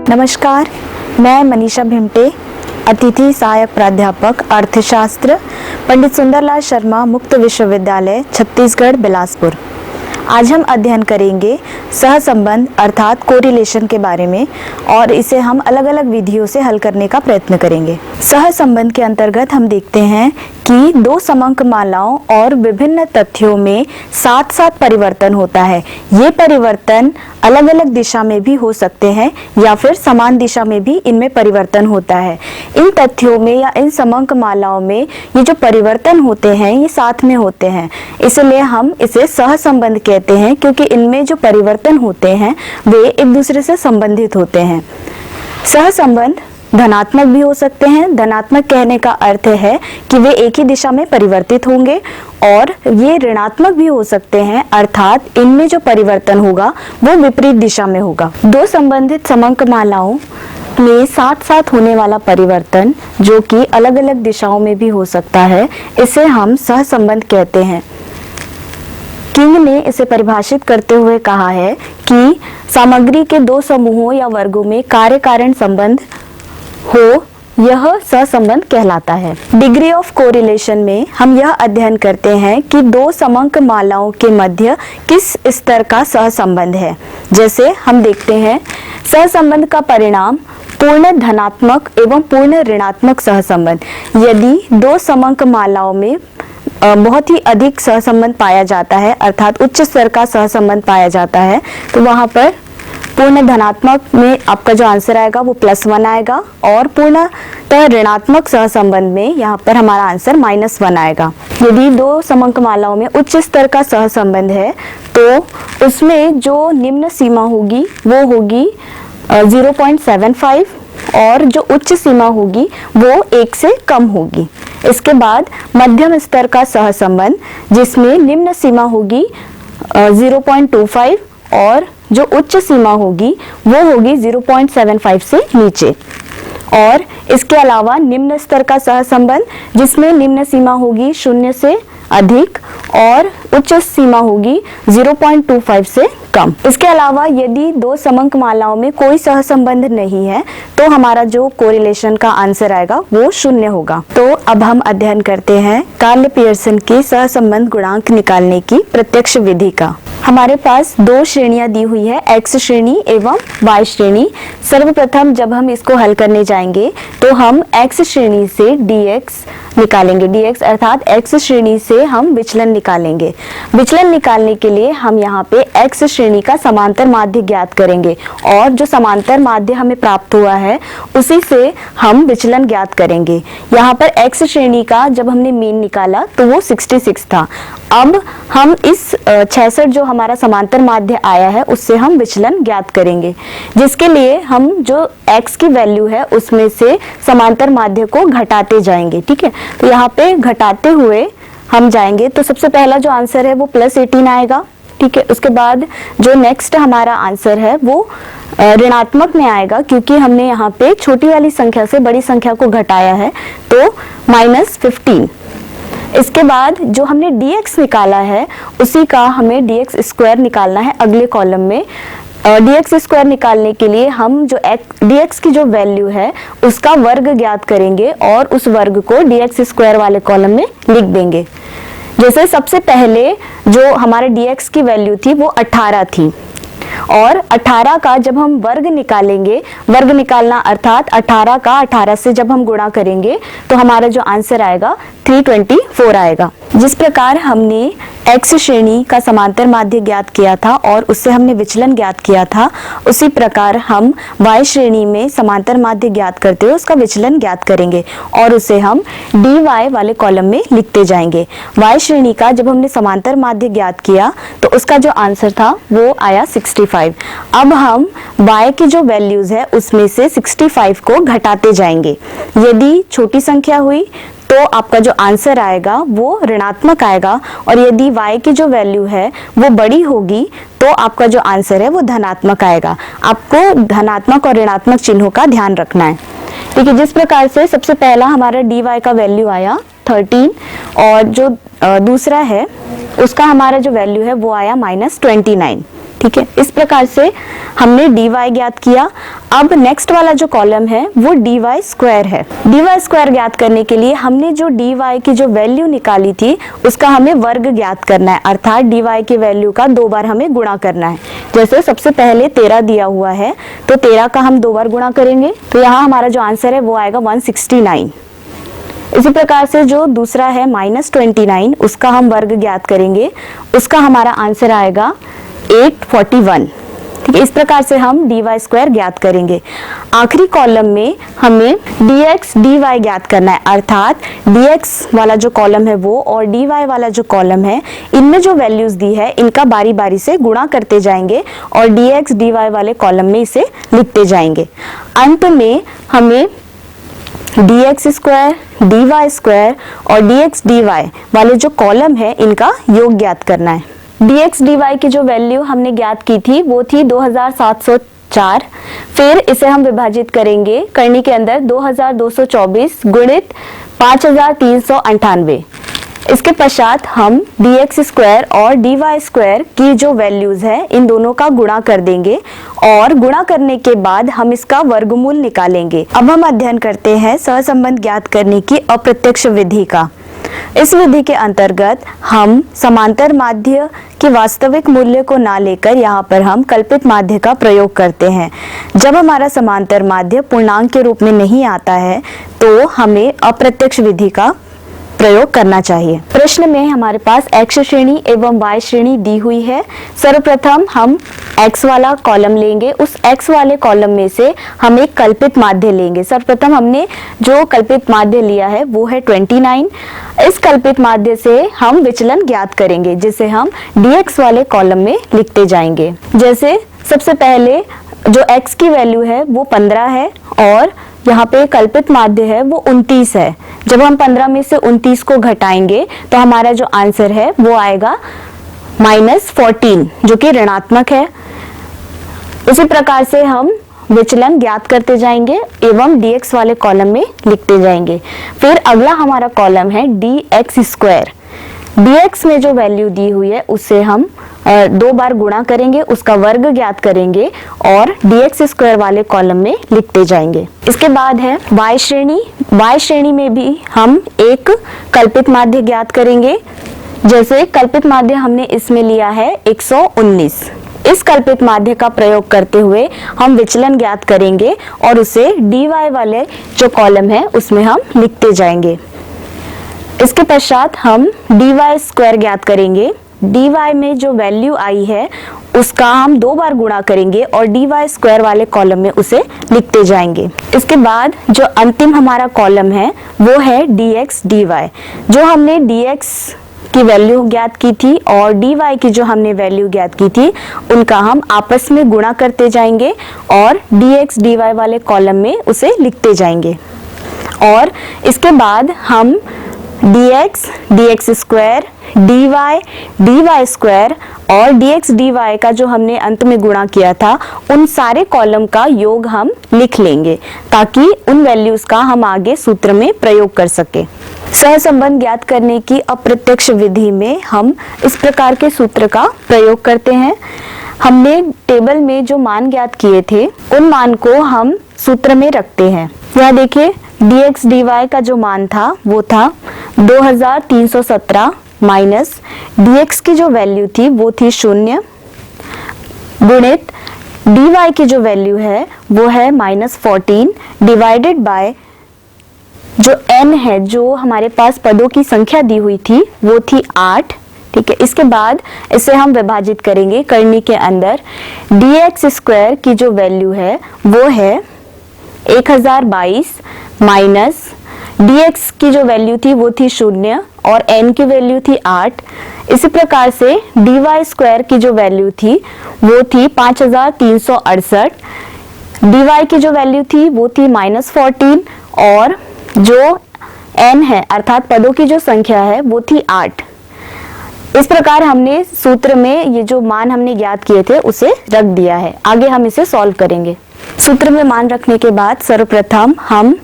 नमस्कार, मैं मनीषा भिमटे, अतिथि सहायक प्राध्यापक अर्थशास्त्र, पंडित सुंदरलाल शर्मा मुक्त विश्वविद्यालय छत्तीसगढ़ बिलासपुर। आज हम अध्ययन करेंगे सहसंबंध अर्थात कोरिलेशन के बारे में और इसे हम अलग अलग विधियों से हल करने का प्रयत्न करेंगे। सहसंबंध के अंतर्गत हम देखते हैं कि दो समंक मालाओं और विभिन्न तथ्यों में साथ साथ परिवर्तन होता है। ये परिवर्तन अलग अलग दिशा में भी हो सकते हैं या फिर समान दिशा में भी इनमें परिवर्तन होता है। इन तथ्यों में या इन समंक मालाओं में ये जो परिवर्तन होते हैं ये साथ में होते हैं, इसलिए हम इसे सहसंबंध कहते हैं, क्योंकि इनमें जो परिवर्तन होते हैं वे एक दूसरे से संबंधित होते हैं। सहसंबंध धनात्मक भी हो सकते हैं। धनात्मक कहने का अर्थ है कि वे एक ही दिशा में परिवर्तित होंगे, और ये ऋणात्मक भी हो सकते हैं, अर्थात इनमें जो परिवर्तन होगा वो विपरीत दिशा में होगा। दो संबंधित समंक मालाओं में साथ साथ होने वाला परिवर्तन जो कि अलग अलग दिशाओं में भी हो सकता है, इसे हम सहसंबंध कहते हैं। किंग ने इसे परिभाषित करते हुए कहा है कि सामग्री के दो समूहों या वर्गों में कार्य कारण संबंध हो, यह सहसंबंध कहलाता है। डिग्री ऑफ कोरिलेशन में हम यह अध्ययन करते हैं कि दो समंक मालाओं के मध्य किस स्तर का सहसंबंध है। जैसे हम देखते हैं, सहसंबंध का परिणाम पूर्ण धनात्मक एवं पूर्ण ऋणात्मक सहसंबंध। यदि दो समंक मालाओं में बहुत ही अधिक सहसंबंध पाया जाता है, अर्थात उच्च स्तर का सहसंबंध पाया जाता है, तो वहां पर पूर्ण धनात्मक में आपका जो आंसर आएगा वो +1 आएगा, और पूर्णतः ऋणात्मक सहसंबंध में यहाँ पर हमारा आंसर -1 आएगा। यदि दो समंक मालाओं में उच्च स्तर का सहसंबंध है तो उसमें जो निम्न सीमा होगी वो होगी 0.75, और जो उच्च सीमा होगी वो 1 से कम होगी। इसके बाद मध्यम स्तर का सहसंबंध, जिसमें निम्न सीमा होगी 0.25 और जो उच्च सीमा होगी वो होगी 0.75 से नीचे। और इसके अलावा निम्न स्तर का सहसंबंध, जिसमें निम्न सीमा होगी 0 से अधिक और उच्च सीमा होगी 0.25 से कम। इसके अलावा यदि दो समंक मालाओं में कोई सहसंबंध नहीं है तो हमारा जो कोरिलेशन का आंसर आएगा वो 0 होगा। तो अब हम अध्ययन करते हैं कार्ल पियर्सन की सहसंबंध गुणांक निकालने की प्रत्यक्ष विधि का। हमारे पास दो श्रेणियां दी हुई है, x श्रेणी एवं y श्रेणी। सर्वप्रथम जब हम इसको हल करने जाएंगे तो हम x श्रेणी से dx निकालेंगे। dx अर्थात x श्रेणी से हम विचलन निकालेंगे। विचलन निकालने के लिए हम यहाँ पे x श्रेणी का समांतर माध्य ज्ञात करेंगे, और जो समांतर माध्य हमें प्राप्त हुआ है उसी से हम विचलन ज्ञात करेंगे। यहाँ पर x श्रेणी का जब हमने मीन निकाला तो वो 66 था। अब हम इस 66 जो हमारा समांतर माध्य आया है उससे हम विचलन ज्ञात करेंगे, जिसके लिए हम जो x की वैल्यू है उसमें से समांतर माध्य को घटाते जाएंगे। ठीक है, तो यहाँ पे घटाते हुए हम जाएंगे तो सबसे पहला जो आंसर है वो +18 आएगा। ठीक है, उसके बाद जो नेक्स्ट हमारा आंसर है वो ऋणात्मक में आएगा, क्योंकि हमने यहाँ पे छोटी वाली संख्या से बड़ी संख्या को घटाया है, तो -15। इसके बाद जो हमने dx निकाला है उसी का हमें dx स्क्वायर निकालना है अगले कॉलम में। dx स्क्वायर निकालने के लिए हम जो dx की जो वैल्यू है उसका वर्ग ज्ञात करेंगे और उस वर्ग को dx स्क्वायर वाले कॉलम में लिख देंगे। जैसे सबसे पहले जो हमारे dx की वैल्यू थी वो 18 थी, और 18 का जब हम वर्ग निकालेंगे, वर्ग निकालना अर्थात 18 का 18 से जब हम गुणा करेंगे तो हमारा जो आंसर आएगा 324 आएगा। जिस प्रकार हमने x श्रेणी का समांतर माध्य ज्ञात किया था और उससे हमने विचलन ज्ञात किया था, उसी प्रकार हम y श्रेणी में समांतर माध्य ज्ञात करते हुए उसका विचलन ज्ञात करेंगे और उसे हम dy वाले कॉलम में लिखते जाएंगे। y श्रेणी का जब हमने समांतर माध्य ज्ञात किया तो उसका जो आंसर था वो आया 65। अब हम y की जो वैल्यूज है उसमें से 65 को घटाते जाएंगे। यदि छोटी संख्या हुई तो आपका जो आंसर आएगा वो ऋणात्मक आएगा, और यदि y की जो वैल्यू है वो बड़ी होगी तो आपका जो आंसर है वो धनात्मक आएगा। आपको धनात्मक और ऋणात्मक चिन्हों का ध्यान रखना है। ठीक है, जिस प्रकार से सबसे पहला हमारा dy का वैल्यू आया 13, और जो दूसरा है उसका हमारा जो वैल्यू है वो आया -29। ठीक है। इस प्रकार से हमने dy ज्ञात किया। अब नेक्स्ट वाला जो कॉलम है वो dy स्क्वायर है। dy स्क्वायर ज्ञात करने के लिए हमने जो dy की जो वैल्यू निकाली थी उसका हमें वर्ग ज्ञात करना है, अर्थात dy की वैल्यू का 2 बार हमें गुणा करना है। जैसे सबसे पहले 13 दिया हुआ है तो 13 का हम 2 बार गुणा करेंगे, तो यहाँ हमारा जो आंसर है वो आएगा 169। इसी प्रकार से जो दूसरा है -29, उसका हम वर्ग ज्ञात करेंगे, उसका हमारा आंसर आएगा 841। ठीक है, इस प्रकार से हम dy स्क्वायर ज्ञात करेंगे। आखिरी कॉलम में हमें dx dy ज्ञात करना है, अर्थात dx वाला जो कॉलम है वो और dy वाला जो कॉलम है इनमें जो वैल्यूज दी है इनका बारी बारी से गुणा करते जाएंगे और dx dy वाले कॉलम में इसे लिखते जाएंगे। अंत में हमें dx स्क्वायर dy स्क्वायर और dx dy वाले जो कॉलम है इनका योग ज्ञात करना है। dx dy की जो वैल्यू हमने ज्ञात की थी वो थी 2704। फिर इसे हम विभाजित करेंगे करनी के अंदर 2224 गुणित 5398। इसके पश्चात हम dx स्क्वायर और dy स्क्वायर की जो वैल्यूज है इन दोनों का गुणा कर देंगे और गुणा करने के बाद हम इसका वर्गमूल निकालेंगे। अब हम अध्ययन करते हैं सहसंबंध ज्ञात करने की अप्रत्यक्ष विधि का। इस विधि के अंतर्गत हम समांतर माध्य के वास्तविक मूल्य को ना लेकर यहाँ पर हम कल्पित माध्य का प्रयोग करते हैं। जब हमारा समांतर माध्य पूर्णांक के रूप में नहीं आता है तो हमें अप्रत्यक्ष विधि का प्रयोग करना चाहिए। प्रश्न में हमारे पास x श्रेणी एवं y श्रेणी दी हुई है। सर्वप्रथम हम x वाला कॉलम लेंगे, उस x वाले कॉलम में से हम एक कल्पित माध्य लेंगे। सर्वप्रथम हमने जो कल्पित माध्य लिया है वो है 29। इस कल्पित माध्य से हम विचलन ज्ञात करेंगे जिसे हम dx वाले कॉलम में लिखते जाएंगे। जैसे सबसे पहले जो x की वैल्यू है वो 15 है और यहाँ पे कल्पित माध्य है वो 29 है। जब हम 15 में से 29 को घटाएंगे तो हमारा जो आंसर है वो आएगा -14 जो कि ऋणात्मक है। इसी प्रकार से हम विचलन ज्ञात करते जाएंगे एवं dx वाले कॉलम में लिखते जाएंगे। फिर अगला हमारा कॉलम है dx स्क्वायर। dx में जो वैल्यू दी हुई है उससे हम 2 बार गुणा करेंगे, उसका वर्ग ज्ञात करेंगे और dx स्क्वायर वाले कॉलम में लिखते जाएंगे। इसके बाद है y श्रेणी। y श्रेणी में भी हम एक कल्पित माध्य ज्ञात करेंगे। जैसे कल्पित माध्य हमने इसमें लिया है 119। इस कल्पित माध्य का प्रयोग करते हुए हम विचलन ज्ञात करेंगे और उसे dy वाले जो कॉलम है उसमें हम लिखते जाएंगे। इसके पश्चात हम dy स्क्वायर ज्ञात करेंगे। dy में जो वैल्यू आई है उसका हम 2 बार गुणा करेंगे और dy स्क्वायर वाले कॉलम में उसे लिखते जाएंगे। इसके बाद जो अंतिम हमारा कॉलम है वो है dx dy। जो हमने dx की वैल्यू ज्ञात की थी और dy की जो हमने वैल्यू ज्ञात की थी उनका हम आपस में गुणा करते जाएंगे और dx dy वाले कॉलम में उसे लिखते जाएंगे। और इसके बाद हम dx स्क्वायर dy स्क्वायर और dx dy का जो हमने अंत में गुणा किया था उन सारे कॉलम का योग हम लिख लेंगे ताकि उन वैल्यूज का हम आगे सूत्र में प्रयोग कर सके। सहसंबंध ज्ञात करने की अप्रत्यक्ष विधि में हम इस प्रकार के सूत्र का प्रयोग करते हैं। हमने टेबल में जो मान ज्ञात किए थे उन मान को हम सूत्र में रखते हैं। यहाँ देखिए dx dy का जो मान था वो था 2317 माइनस dx की जो वैल्यू थी वो थी 0 गुणित dy की जो वैल्यू है वो है -14 डिवाइडेड बाय जो n है, जो हमारे पास पदों की संख्या दी हुई थी वो थी 8। ठीक है, इसके बाद इसे हम विभाजित करेंगे करनी के अंदर dx स्क्वायर की जो वैल्यू है वो है 1022 माइनस dx की जो वैल्यू थी वो थी 0 और n की वैल्यू थी 8। इसी प्रकार से dy स्क्वायर की जो वैल्यू थी वो थी 5368। dy की जो वैल्यू थी वो थी -14 और जो n है अर्थात पदों की जो संख्या है वो थी 8। इस प्रकार हमने सूत्र में ये जो मान हमने ज्ञात किए थे उसे रख दिया है। आगे हम इसे सॉल्व करेंगे। सूत्र में मान रखने के बाद सर्वप्रथम हम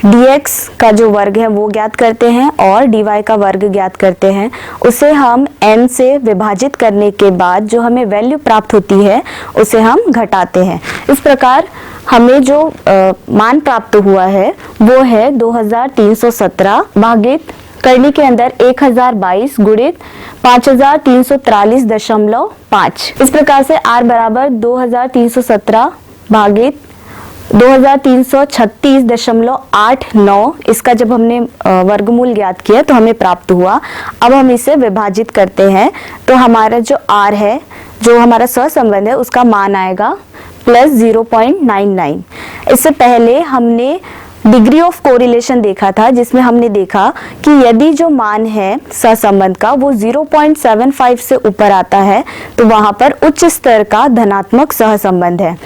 dx का जो वर्ग है वो ज्ञात करते हैं और dy का वर्ग ज्ञात करते हैं, उसे हम n से विभाजित करने के बाद जो हमें वैल्यू प्राप्त होती है उसे हम घटाते हैं। इस प्रकार हमें जो मान प्राप्त हुआ है वो है 2317 भागित करनी के अंदर 1022 गुणित 5343.5। इस प्रकार से r बराबर 2317 भागित 2336.89, इसका जब हमने वर्गमूल ज्ञात किया तो हमें प्राप्त हुआ। अब हम इसे विभाजित करते हैं तो हमारा जो r है, जो हमारा सहसंबंध है, उसका मान आएगा प्लस 0.99। इससे पहले हमने डिग्री ऑफ कोरिलेशन देखा था, जिसमें हमने देखा कि यदि जो मान है सहसंबंध का वो 0.75 से ऊपर आता है तो वहां पर उच्च स्तर का धनात्मक सहसंबंध है।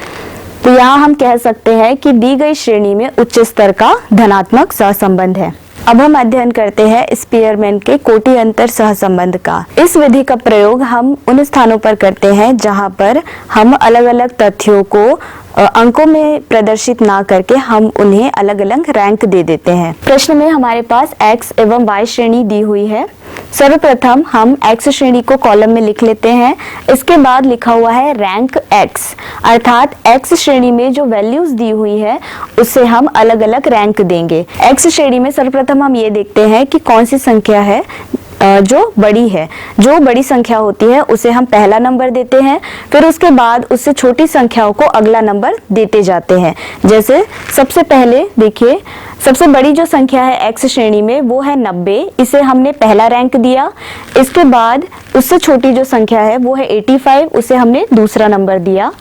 तो यहाँ हम कह सकते हैं कि दी गई श्रेणी में उच्च स्तर का धनात्मक सहसंबंध है। अब हम अध्ययन करते हैं स्पीयरमैन के कोटि अंतर सहसंबंध का। इस विधि का प्रयोग हम उन स्थानों पर करते हैं जहां पर हम अलग अलग तथ्यों को अंकों में प्रदर्शित ना करके हम उन्हें अलग अलग रैंक दे देते हैं। प्रश्न में हमारे पास x एवं y श्रेणी दी हुई है। सर्वप्रथम हम x श्रेणी को कॉलम में लिख लेते हैं। इसके बाद लिखा हुआ है रैंक x, अर्थात x श्रेणी में जो वैल्यूज दी हुई है उसे हम अलग अलग रैंक देंगे। x श्रेणी में सर्वप्रथम हम ये देखते हैं कि कौन सी संख्या है जो बड़ी है। जो बड़ी संख्या होती है उसे हम पहला नंबर देते हैं, फिर उसके बाद उससे छोटी संख्याओं को अगला नंबर देते जाते हैं। जैसे सबसे पहले देखिए, सबसे बड़ी जो संख्या है x श्रेणी में वो है 90, इसे हमने पहला रैंक दिया। इसके बाद उससे छोटी जो संख्या है वो है 85, उसे हमने दूसरा नंबर दिया।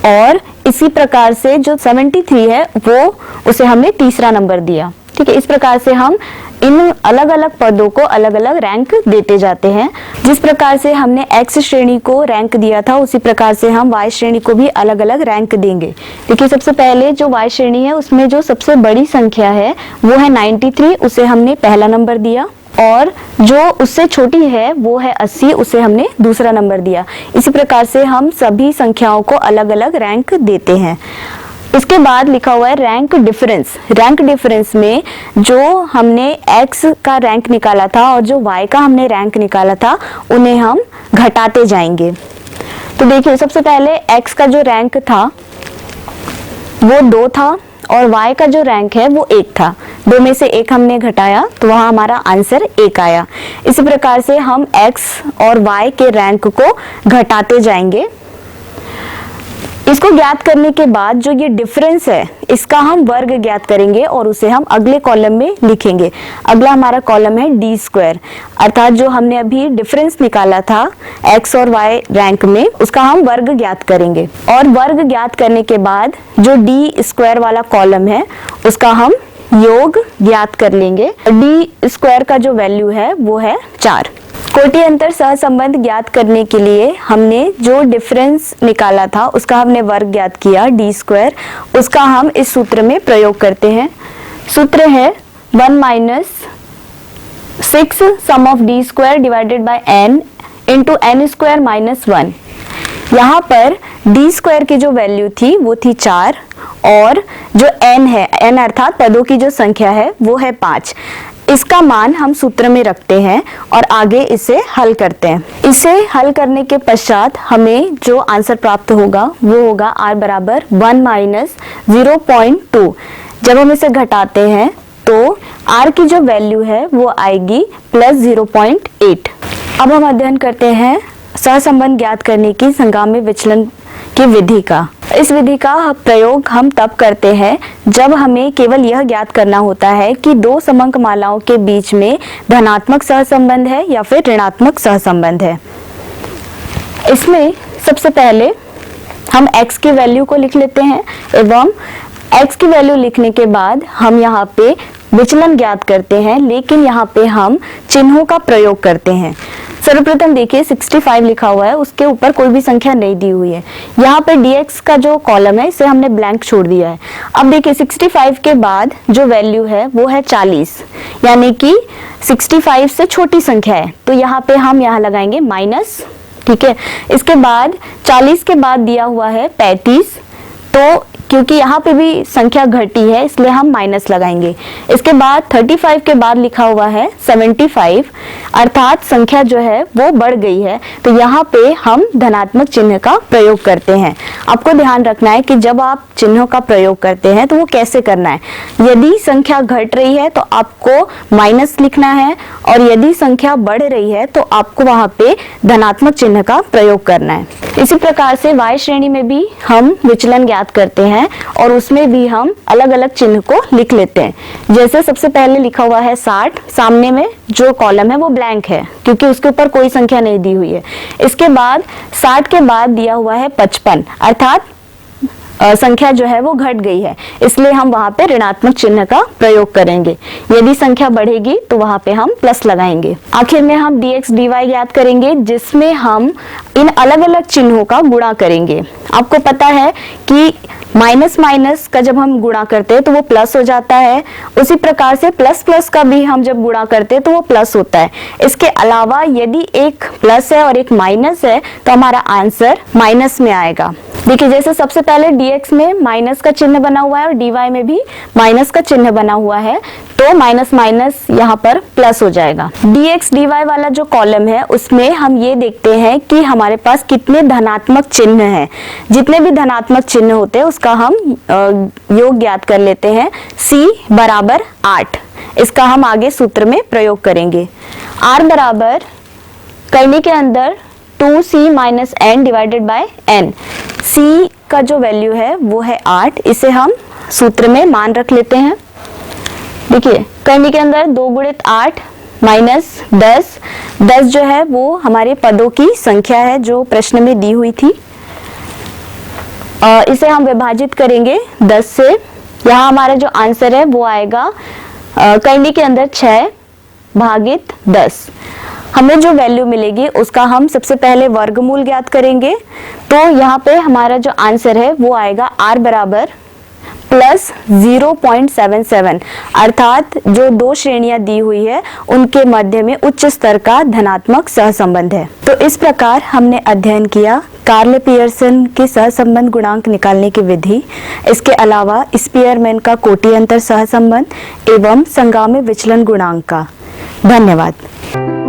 और इसी प्रकार से जो 73 है वो उसे हमने तीसरा नंबर दिया। ठीक है, इस प्रकार से हम इन अलग अलग पदों को अलग अलग रैंक देते जाते हैं। जिस प्रकार से हमने x श्रेणी को रैंक दिया था उसी प्रकार से हम y श्रेणी को भी अलग अलग रैंक देंगे। देखिए, सबसे पहले जो y श्रेणी है उसमें जो सबसे बड़ी संख्या है वो है 93, उसे हमने पहला नंबर दिया। और जो उससे छोटी है वो है 80, उसे हमने दूसरा नंबर दिया। इसी प्रकार से हम सभी संख्याओं को अलग अलग रैंक देते हैं। इसके बाद लिखा हुआ है रैंक डिफरेंस। रैंक डिफरेंस में जो हमने x का रैंक निकाला था और जो y का हमने रैंक निकाला था उन्हें हम घटाते जाएंगे। तो देखिए, सबसे पहले x का जो रैंक था वो 2 था और y का जो रैंक है वो 1 था। 2 में से 1 हमने घटाया तो वहां हमारा आंसर 1 आया। इसी प्रकार से हम x और y के रैंक को घटाते जाएंगे। इसको ज्ञात करने के बाद जो ये डिफरेंस है इसका हम वर्ग ज्ञात करेंगे और उसे हम अगले कॉलम में लिखेंगे। अगला हमारा कॉलम है डी स्क्वायर, अर्थात जो हमने अभी डिफरेंस निकाला था x और y रैंक में उसका हम वर्ग ज्ञात करेंगे। और वर्ग ज्ञात करने के बाद जो डी स्क्वायर वाला कॉलम है उसका हम योग ज्ञात कर लेंगे। डी स्क्वायर का जो वैल्यू है वो है 4। कोटि अंतर सहसंबंध ज्ञात करने के लिए हमने जो डिफरेंस निकाला था उसका हमने वर्ग ज्ञात किया डी स्क्वायर, उसका हम इस सूत्र में प्रयोग करते हैं। सूत्र है 1 minus 6 sum of d square divided by n into n square minus 1। यहाँ पर डी स्क्वायर की जो वैल्यू थी वो थी 4 और जो n है, n अर्थात पदों की जो संख्या है वो है 5। इसका मान हम सूत्र में रखते हैं और आगे इसे हल करते हैं। इसे हल करने के पश्चात हमें जो आंसर प्राप्त होगा वो होगा r बराबर 1 माइनस 0.2। जब हम इसे घटाते हैं तो r की जो वैल्यू है वो आएगी प्लस 0.8। अब हम अध्ययन करते हैं सहसंबंध ज्ञात करने की संगाम्य विचलन की विधि का। इस विधि का प्रयोग हम तब करते हैं जब हमें केवल यह ज्ञात करना होता है कि दो समंक मालाओं के बीच में धनात्मक सहसंबंध है या फिर ऋणात्मक सहसंबंध है। इसमें सबसे पहले हम x की वैल्यू को लिख लेते हैं एवं x की वैल्यू लिखने के बाद हम यहाँ पे विचलन ज्ञात करते हैं, लेकिन यहाँ पे हम चिन्हों का प्रयोग करते हैं। सर्वप्रथम देखिए 65 लिखा हुआ है, उसके ऊपर कोई भी संख्या नहीं दी हुई है। यहाँ पे dx का जो कॉलम है इसे हमने ब्लैंक छोड़ दिया है। अब देखिए 65 के बाद जो वैल्यू है वो है 40, यानी कि 65 से छोटी संख्या है तो यहाँ पे हम यहाँ लगाएंगे माइनस। ठीक है, इसके बाद 40 के बाद दिया हुआ है 35, तो क्योंकि यहाँ पे भी संख्या घटी है इसलिए हम माइनस लगाएंगे। इसके बाद 35 के बाद लिखा हुआ है 75, अर्थात संख्या जो है वो बढ़ गई है, तो यहाँ पे हम धनात्मक चिन्ह का प्रयोग करते हैं। आपको ध्यान रखना है कि जब आप चिन्हों का प्रयोग करते हैं तो वो कैसे करना है। यदि संख्या घट रही है तो आपको माइनस लिखना है, और यदि संख्या बढ़ रही है तो आपको वहां पे धनात्मक चिन्ह का प्रयोग करना है। इसी प्रकार से y श्रेणी में भी हम विचलन ज्ञात करते हैं और उसमें भी हम अलग अलग चिन्ह को लिख लेते हैं। जैसे सबसे पहले लिखा हुआ है 60, सामने में जो कॉलम है वो ब्लैंक है क्योंकि उसके ऊपर कोई संख्या नहीं दी हुई है। इसके बाद 60 के बाद दिया हुआ है 55, अर्थात संख्या जो है वो घट गई है, इसलिए हम वहां पे ऋणात्मक चिन्ह का प्रयोग करेंगे। यदि संख्या बढ़ेगी तो वहां पे हम प्लस लगाएंगे। आखिर में हम dx dy ज्ञात करेंगे, जिसमें हम इन अलग अलग चिन्हों का गुणा करेंगे। आपको पता है कि माइनस माइनस का जब हम गुणा करते हैं तो वो प्लस हो जाता है, उसी प्रकार से प्लस प्लस का भी हम जब गुणा करते हैं तो वो प्लस होता है। इसके अलावा यदि एक प्लस है और एक माइनस है तो हमारा आंसर माइनस में आएगा। देखिए, जैसे सबसे पहले dx में माइनस का चिन्ह बना हुआ है और dy में भी माइनस का चिन्ह बना हुआ है, तो माइनस माइनस यहाँ पर प्लस हो जाएगा। dx dy वाला जो कॉलम है उसमें हम ये देखते हैं कि हमारे पास कितने धनात्मक चिन्ह हैं। जितने भी धनात्मक चिन्ह होते हैं उसका हम योग ज्ञात कर लेते हैं। c बराबर 8, इसका हम आगे सूत्र में प्रयोग करेंगे। r बराबर करने के अंदर 2c minus n divided by n। c का जो वैल्यू है वो है 8, इसे हम सूत्र में मान रख लेते हैं। देखिए, करने के अंदर 2 गुणित 8 माइनस 10, 10 जो है वो हमारे पदों की संख्या है जो प्रश्न में दी हुई थी। इसे हम विभाजित करेंगे 10 से। यहाँ हमारा जो आंसर है वो आएगा करने के अंदर 6 भागित 10। हमें जो वैल्यू मिलेगी उसका हम सबसे पहले वर्गमूल ज्ञात करेंगे। तो यहाँ पे हमारा जो आंसर है वो आएगा r बराबर प्लस 0.77, अर्थात जो 2 श्रेणियां दी हुई है उनके मध्य में उच्च स्तर का धनात्मक सहसंबंध है। तो इस प्रकार हमने अध्ययन किया कार्ले पियर्सन के सहसंबंध गुणांक निकालने की विधि, इसके अलावा स्पीयरमैन का कोटि अंतर सहसंबंध एवं संगाम्य विचलन गुणांक का। धन्यवाद।